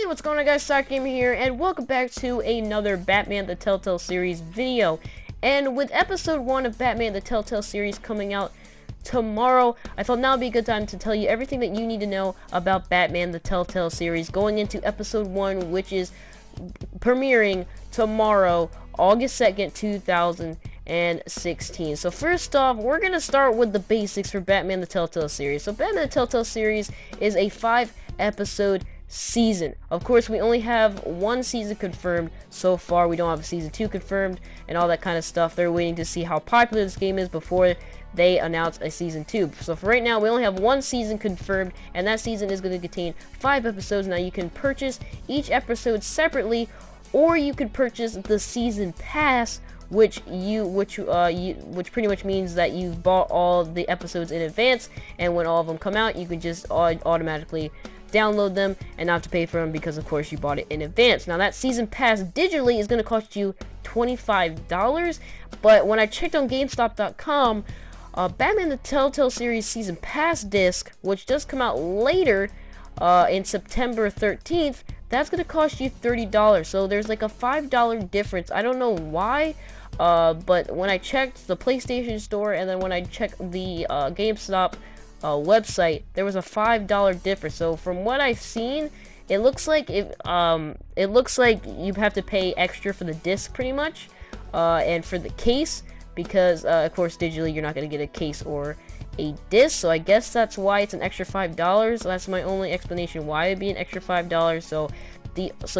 Hey, what's going on, guys? Stock Gamer here, and welcome back to another Batman the Telltale Series video. And with episode 1 of Batman the Telltale Series coming out tomorrow, I thought now would be a good time to tell you everything that you need to know about Batman the Telltale Series going into episode 1, which is premiering tomorrow, August 2nd, 2016. So first off, we're going to start with the basics for Batman the Telltale Series. So Batman the Telltale Series is a 5-episode season. Of course, we only have one season confirmed so far. We don't have a season 2 confirmed and all that kind of stuff. They're waiting to see how popular this game is before they announce a season 2. So for right now, we only have one season confirmed, and that season is going to contain 5 episodes. Now you can purchase each episode separately, or you could purchase the season pass, which pretty much means that you've bought all the episodes in advance, and when all of them come out, you can just automatically download them and not have to pay for them because, of course, you bought it in advance. Now, that season pass digitally is going to cost you $25, but when I checked on GameStop.com, Batman the Telltale Series season pass disc, which does come out later in September 13th, that's going to cost you $30. So there's like a $5 difference. I don't know why, but when I checked the PlayStation Store and then when I checked the GameStop website, there was a $5 difference. So from what I've seen, it looks like you have to pay extra for the disc pretty much, and for the case, because of course digitally you're not going to get a case or a disc. So I guess that's why it's an extra $5. That's my only explanation why it'd be an extra $5. So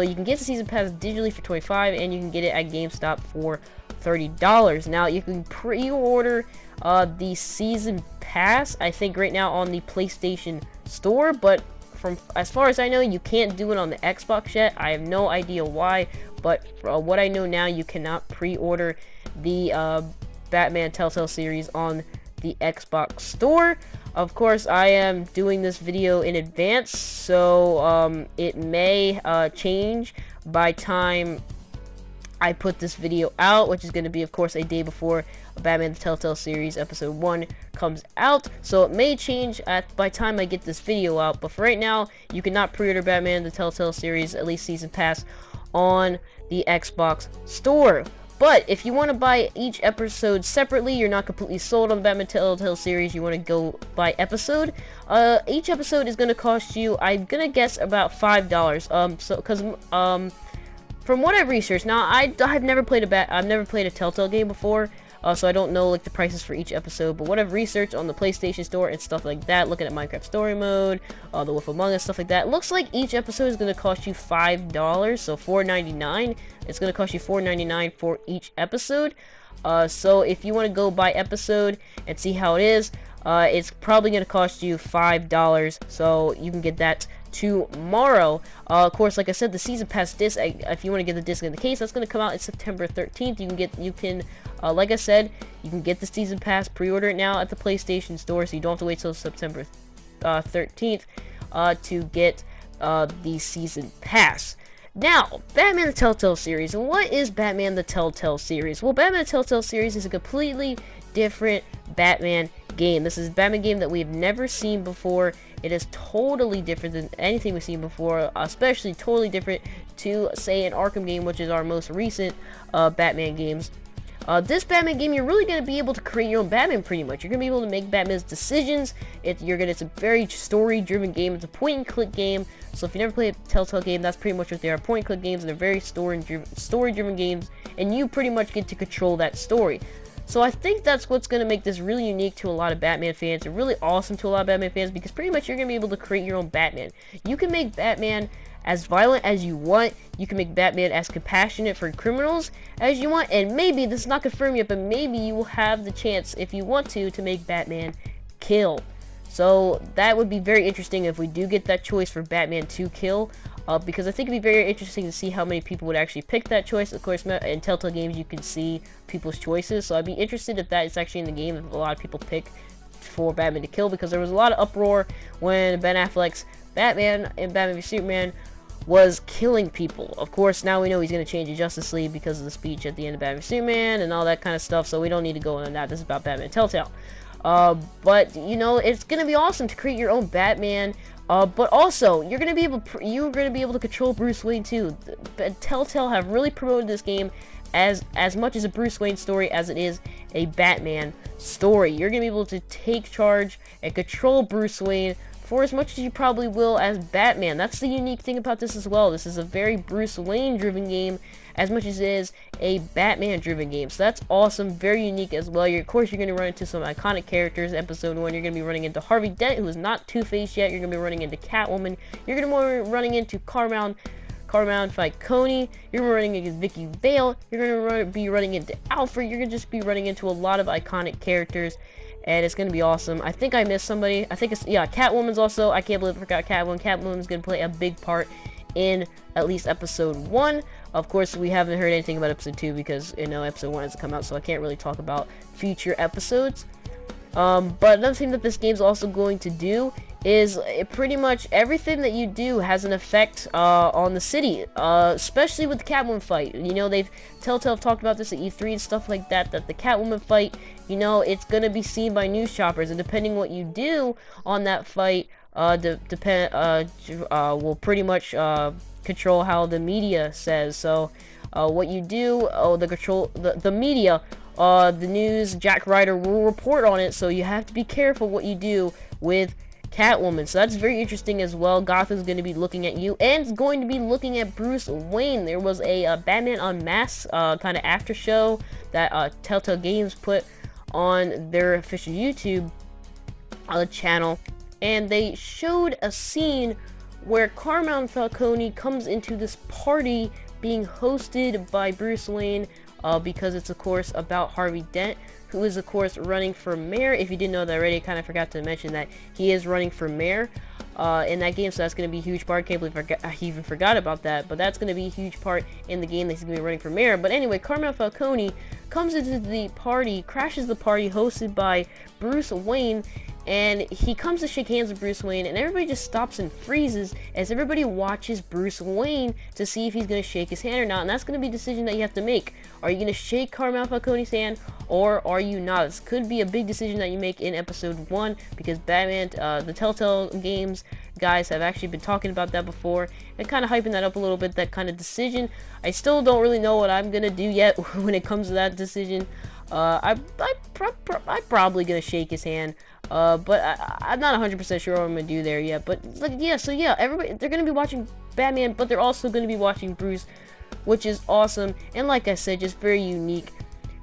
you can get the season pass digitally for $25, and you can get it at GameStop for $30. Now you can pre-order the season pass, I think right now on the PlayStation Store, but from as far as I know, you can't do it on the Xbox yet. I have no idea why, but what I know now, you cannot pre-order the Batman Telltale Series on the Xbox Store. Of course, I am doing this video in advance, so it may change by time I put this video out, which is going to be, of course, a day before Batman the Telltale Series episode 1 comes out. So it may change by time I get this video out, but for right now, you cannot pre-order Batman the Telltale Series, at least season pass, on the Xbox Store. But if you want to buy each episode separately, you're not completely sold on the Batman Telltale Series, you want to go by episode, each episode is going to cost you, I'm going to guess, about $5. From what I've researched, now I've never played a Telltale game before, so I don't know like the prices for each episode. But what I've researched on the PlayStation Store and stuff like that, looking at Minecraft Story Mode, The Wolf Among Us, stuff like that, looks like each episode is going to cost you $5, so $4.99. It's going to cost you $4.99 for each episode. So if you want to go by episode and see how it is, it's probably going to cost you $5, so you can get that tomorrow. Of course, like I said, the season pass disc, if you want to get the disc in the case, that's going to come out in September 13th. Like I said, you can get the season pass, pre-order it now at the PlayStation Store, so you don't have to wait till September 13th to get the season pass. Now, Batman the Telltale Series. What is Batman the Telltale Series? Well, Batman the Telltale Series is a completely different Batman game. This is a Batman game that we've never seen before. It is totally different than anything we've seen before, especially totally different to, say, an Arkham game, which is our most recent Batman games. This Batman game, you're really going to be able to create your own Batman pretty much. You're going to be able to make Batman's decisions. It's a very story-driven game. It's a point-and-click game. So if you never played a Telltale game, that's pretty much what they are. Point-and-click games, and they're very story-driven games, and you pretty much get to control that story. So I think that's what's going to make this really unique to a lot of Batman fans, and really awesome to a lot of Batman fans, because pretty much you're going to be able to create your own Batman. You can make Batman as violent as you want. You can make Batman as compassionate for criminals as you want, and maybe, this is not confirmed yet, but maybe you will have the chance, if you want to make Batman kill. So that would be very interesting if we do get that choice for Batman to kill, because I think it'd be very interesting to see how many people would actually pick that choice. Of course, in Telltale games, you can see people's choices, so I'd be interested if that is actually in the game, if a lot of people pick for Batman to kill, because there was a lot of uproar when Ben Affleck's Batman in Batman v Superman was killing people. Of course, now we know he's going to change the Justice League because of the speech at the end of Batman v Superman and all that kind of stuff, so we don't need to go into that. This is about Batman Telltale. But, you know, it's going to be awesome to create your own Batman But also, you're gonna be able to control Bruce Wayne too. Telltale have really promoted this game as much as a Bruce Wayne story as it is a Batman story. You're gonna be able to take charge and control Bruce Wayne for as much as you probably will as Batman. That's the unique thing about this as well. This is a very Bruce Wayne driven game as much as it is a Batman driven game. So that's awesome, very unique as well. Of course, you're going to run into some iconic characters. Episode 1, you're going to be running into Harvey Dent, who is not Two-Face yet. You're going to be running into Catwoman. You're going to be running into Carmine Falcone. You're going to be running into Vicky Vale. You're going to be running into Alfred. You're going to just be running into a lot of iconic characters. And it's going to be awesome. I think I missed somebody. I think it's, yeah, Catwoman's also. I can't believe I forgot Catwoman. Catwoman's going to play a big part in at least episode 1. Of course, we haven't heard anything about episode 2 because, you know, episode 1 hasn't come out, so I can't really talk about future episodes. But another thing that this game's also going to do is pretty much everything that you do has an effect on the city, especially with the Catwoman fight. You know, Telltale talked about this at E3 and stuff like that, that the Catwoman fight, you know, it's going to be seen by news shoppers, and depending what you do on that fight, will pretty much control how the media says. So what you do, the media, the news, Jack Ryder will report on it, so you have to be careful what you do with Catwoman. So that's very interesting as well. Gotham's going to be looking at you, and it's going to be looking at Bruce Wayne. There was a Batman Unmasked kind of after show that Telltale Games put on their official YouTube channel, and they showed a scene where Carmine Falcone comes into this party being hosted by Bruce Wayne, because it's of course about Harvey Dent, who is of course running for mayor. If you didn't know that already, I kind of forgot to mention that he is running for mayor in that game, so that's going to be a huge part. Can't believe I even forgot about that, but that's going to be a huge part in the game that he's going to be running for mayor. But anyway, Carmine Falcone comes into the party, crashes the party hosted by Bruce Wayne, and he comes to shake hands with Bruce Wayne, and everybody just stops and freezes as everybody watches Bruce Wayne to see if he's going to shake his hand or not. And that's going to be a decision that you have to make. Are you going to shake Carmine Falcone's hand, or are you not? This could be a big decision that you make in episode 1, because Batman, the Telltale Games guys have actually been talking about that before and kind of hyping that up a little bit, that kind of decision. I still don't really know what I'm going to do yet when it comes to that decision. I'm probably going to shake his hand. But I'm not 100% sure what I'm going to do there yet. But, like, yeah, so yeah, everybody, they're going to be watching Batman, but they're also going to be watching Bruce, which is awesome. And like I said, just very unique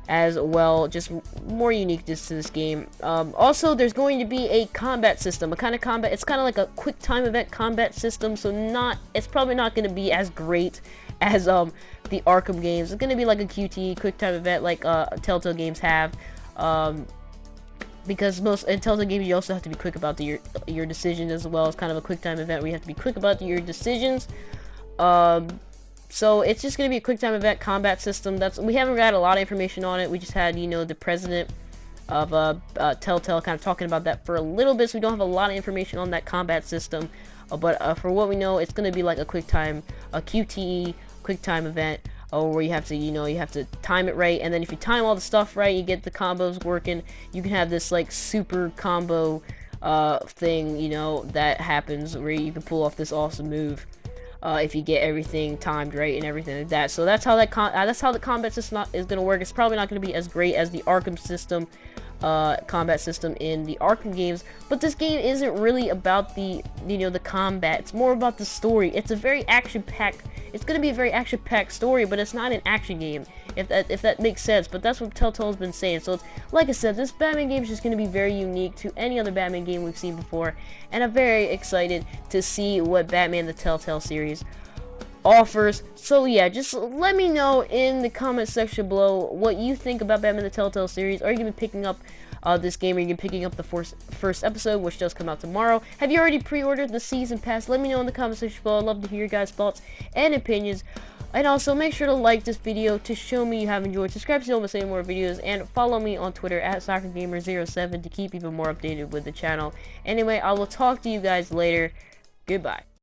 as well, just more uniqueness to this game. Also, there's going to be a combat system, a kind of combat, it's kind of like a quick time event combat system, so it's probably not going to be as great as the Arkham games. It's going to be like a QT, quick time event, like Telltale Games have, because in Telltale Games you also have to be quick about your decisions as well. It's kind of a quick time event where you have to be quick about your decisions. So it's just going to be a quick time event combat system. We haven't got a lot of information on it. We just had, you know, the president of Telltale kind of talking about that for a little bit, so we don't have a lot of information on that combat system. But for what we know, it's going to be like a QTE, quick time event, where you have to, you know, you have to time it right, and then if you time all the stuff right, you get the combos working, you can have this like super combo thing, you know, that happens where you can pull off this awesome move if you get everything timed right and everything like that. So that's how the combat system is going to work. It's probably not going to be as great as the Arkham system, combat system in the Arkham games, but this game isn't really about the combat. It's more about the story. It's a very action-packed. It's going to be a very action-packed story, but it's not an action game, if that makes sense. But that's what Telltale's been saying. So it's, like I said, this Batman game is just going to be very unique to any other Batman game we've seen before, and I'm very excited to see what Batman the Telltale series offers. So yeah, just let me know in the comment section below what you think about Batman the Telltale series. Are you going to be picking up this game? Are you going to be picking up the first episode, which does come out tomorrow? Have you already pre-ordered the season pass? Let me know in the comment section below. I'd love to hear your guys' thoughts and opinions. And also, make sure to like this video to show me you have enjoyed. Subscribe so you don't miss any more videos. And follow me on Twitter at SoccerGamer07 to keep even more updated with the channel. Anyway, I will talk to you guys later. Goodbye.